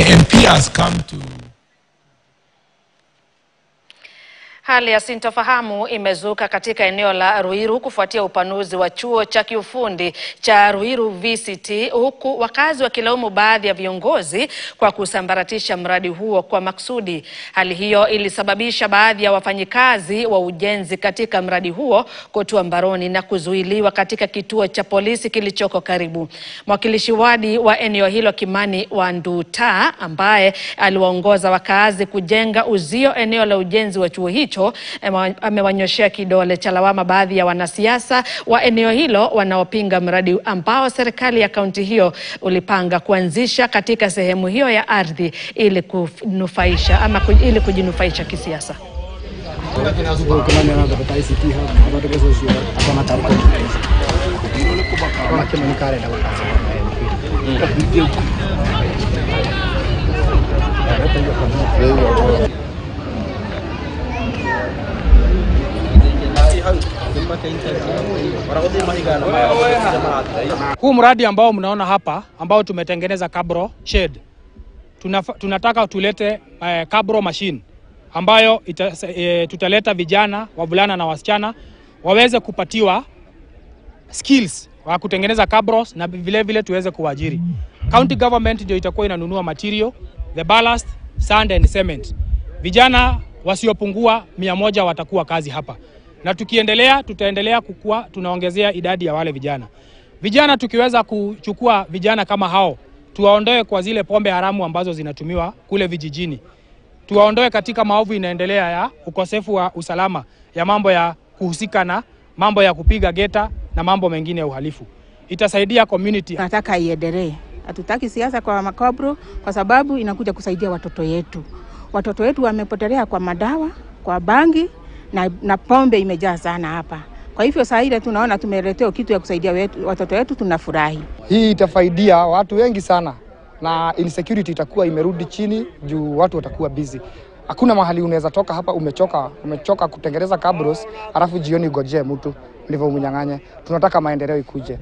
MP has come to. Hali ya sintofahamu imezuka katika eneo la Ruiru kufuatia upanuzi wa chuo cha kiufundi cha Ruiru VCT, huku wakazi wakilaumu baadhi ya viongozi kwa kusambaratisha mradi huo kwa maksudi. Hali hiyo ilisababisha baadhi ya wafanyikazi wa ujenzi katika mradi huo kutiwa mbaroni na kuzuiliwa katika kituo cha polisi kilichoko karibu. Mwakilishi wadi wa eneo hilo Kimani Wanduta, ambaye aliwaongoza wakazi kujenga uzio eneo la ujenzi wa chuo hicho, amewanyoshea kidole cha lawama baadhi ya wanasiasa wa eneo hilo wanaopinga mradi ambao serikali ya kaunti hiyo ulipanga kuanzisha katika sehemu hiyo ya ardhi ili kujinufaisha kisiasa. Huu mradi ambao mnaona hapa ambao tumetengeneza Cabro shed, tunataka tulete Cabro machine ambayo tutaleta vijana, wavulana na wasichana waweze kupatiwa skills wa kutengeneza Cabros na vile vile tuweze kuajiri. County government ndio itakuwa inanunua material, the ballast, sand and cement. Vijana wasiopungua 100 watakuwa kazi hapa. Na tukiendelea tutaendelea kukua, tunaongezea idadi ya wale vijana. Vijana tukiweza kuchukua vijana kama hao, tuwaondoe kwa zile pombe haramu ambazo zinatumiwa kule vijijini. Tuwaondoe katika maovu inaendelea ya ukosefu wa usalama, ya mambo ya kuhusika na mambo ya kupiga geta na mambo mengine ya uhalifu. Itasaidia community. Nataka iendelee. Hatutaki siasa kwa makabro kwa sababu inakuja kusaidia watoto yetu. Watoto wetu wamepotelea kwa madawa, kwa bangi na pombe imejaa sana hapa. Kwa hivyo saa ile tunaona tumeletewa kitu ya kusaidia watoto wetu, tunafurahi. Hii itafaidia watu wengi sana na insecurity itakuwa imerudi chini juu watu watakuwa busy. Hakuna mahali unaweza toka hapa umechoka kutengeneza cabros alafu jioni ugojee mtu ndivyo umnyang'anye. Tunataka maendeleo ikuje.